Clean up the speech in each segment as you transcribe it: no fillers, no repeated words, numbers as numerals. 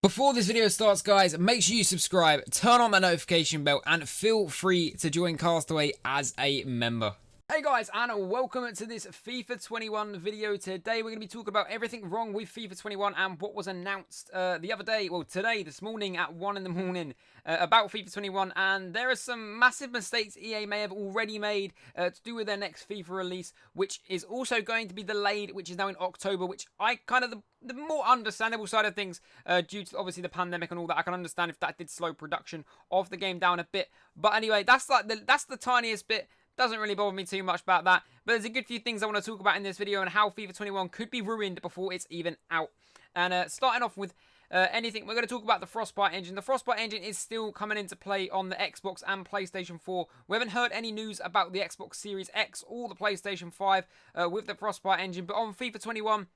Before this video starts, guys, make sure you subscribe, turn on the notification bell, and feel free to join Castaway as a member. Hey guys, and welcome to this FIFA 21 video. Today we're going to be talking about everything wrong with FIFA 21 and what was announced the other day, well today, this morning at 1 in the morning about FIFA 21. And there are some massive mistakes EA may have already made to do with their next FIFA release, which is also going to be delayed, which is now in October, which I kind of, the more understandable side of things, due to obviously the pandemic and all that. I can understand if that did slow production of the game down a bit. But anyway, that's the tiniest bit. Doesn't really bother me too much about that. But there's a good few things I want to talk about in this video and how FIFA 21 could be ruined before it's even out. And starting off with anything, we're going to talk about the Frostbite engine. The Frostbite engine is still coming into play on the Xbox and PlayStation 4. We haven't heard any news about the Xbox Series X or the PlayStation 5 with the Frostbite engine. But on FIFA 21...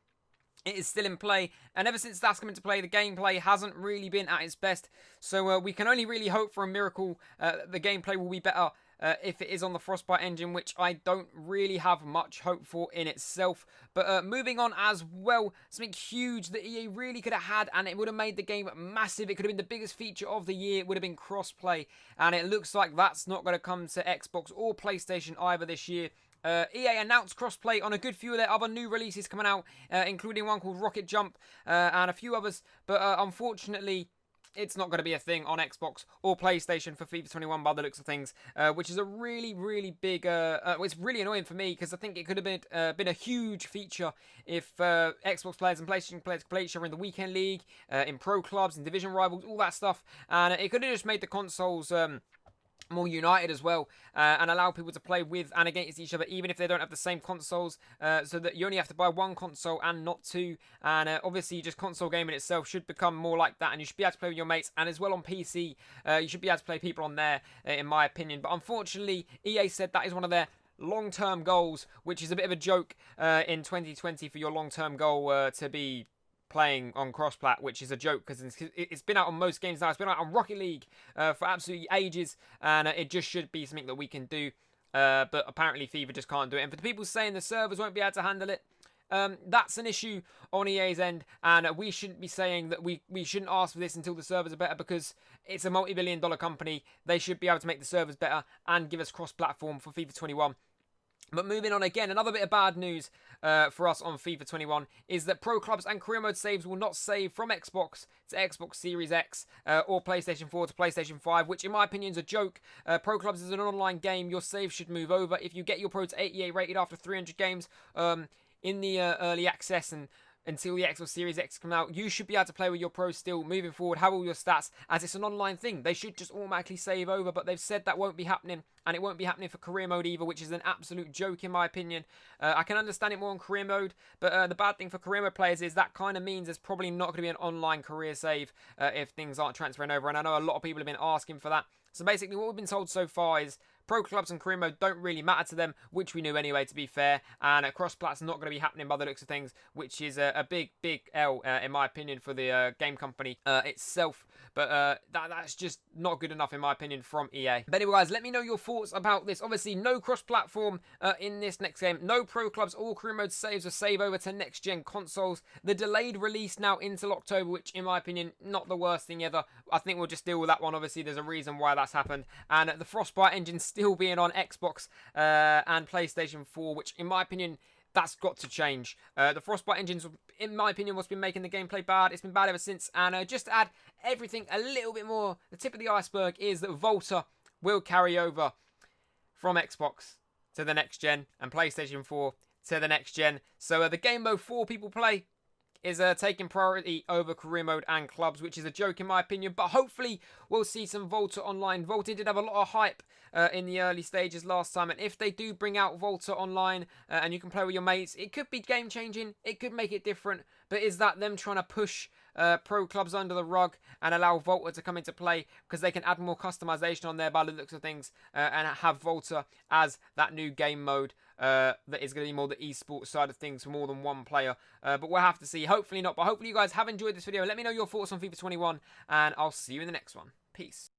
it is still in play, and ever since that's come into play, the gameplay hasn't really been at its best. So we can only really hope for a miracle. The gameplay will be better if it is on the Frostbite engine, which I don't really have much hope for in itself. But moving on as well, something huge that EA really could have had, and it would have made the game massive. It could have been the biggest feature of the year. It would have been crossplay, and it looks like that's not going to come to Xbox or PlayStation either this year. EA announced crossplay on a good few of their other new releases coming out, including one called Rocket Jump and a few others. But unfortunately, it's not going to be a thing on Xbox or PlayStation for FIFA 21 by the looks of things, which is a really, really big... it's really annoying for me because I think it could have been a huge feature if Xbox players and PlayStation players could play each other in the Weekend League, in Pro Clubs, in Division Rivals, all that stuff. And it could have just made the consoles... more united as well, and allow people to play with and against each other even if they don't have the same consoles, so that you only have to buy one console and not two. And obviously just console gaming itself should become more like that, and you should be able to play with your mates, and as well on PC you should be able to play people on there, in my opinion. But unfortunately EA said that is one of their long-term goals, which is a bit of a joke in 2020 for your long-term goal to be playing on cross-plat, which is a joke because it's been out on most games now. It's been out on Rocket League for absolutely ages, and it just should be something that we can do. But apparently FIFA just can't do it. And for the people saying the servers won't be able to handle it, that's an issue on EA's end, and we shouldn't be saying that we shouldn't ask for this until the servers are better, because it's a multi-billion-dollar company. They should be able to make the servers better and give us cross-platform for FIFA 21. But moving on again, another bit of bad news for us on FIFA 21 is that Pro Clubs and Career Mode saves will not save from Xbox to Xbox Series X or PlayStation 4 to PlayStation 5, which in my opinion is a joke. Pro Clubs is an online game. Your save should move over. If you get your Pro to 88 rated after 300 games in the early access and until the Xbox Series X come out, you should be able to play with your Pro still moving forward, have all your stats, as it's an online thing. They should just automatically save over, but they've said that won't be happening, and it won't be happening for Career Mode either, which is an absolute joke in my opinion. I can understand it more on Career Mode, but the bad thing for Career Mode players is that kind of means there's probably not going to be an online career save if things aren't transferring over, and I know a lot of people have been asking for that. So basically what we've been told so far is Pro Clubs and Career Mode don't really matter to them, which we knew anyway, to be fair, and cross-plat's not going to be happening by the looks of things, which is a big, big L, in my opinion, for the game company itself. But that's just not good enough, in my opinion, from EA. But anyway, guys, let me know your thoughts about this. Obviously, no cross-platform in this next game. No Pro Clubs or Career Mode saves or save over to next-gen consoles. The delayed release now until October, which, in my opinion, not the worst thing ever. I think we'll just deal with that one. Obviously, there's a reason why that's happened. And the Frostbite engine still being on Xbox and PlayStation 4, which, in my opinion, that's got to change. The Frostbite engine's, in my opinion, what's been making the gameplay bad. It's been bad ever since. And just to add everything a little bit more, the tip of the iceberg is that Volta will carry over from Xbox to the next gen and PlayStation 4 to the next gen. So the game mode 4 people play is taking priority over Career Mode and Clubs, which is a joke in my opinion, but hopefully we'll see some Volta online. Volta did have a lot of hype in the early stages last time, and if they do bring out Volta online and you can play with your mates, it could be game changing, it could make it different. But is that them trying to push Pro Clubs under the rug and allow Volta to come into play, because they can add more customization on there by the looks of things, and have Volta as that new game mode that is going to be more the esports side of things for more than one player. But we'll have to see. Hopefully not, but hopefully you guys have enjoyed this video. Let me know your thoughts on FIFA 21, and I'll see you in the next one. Peace.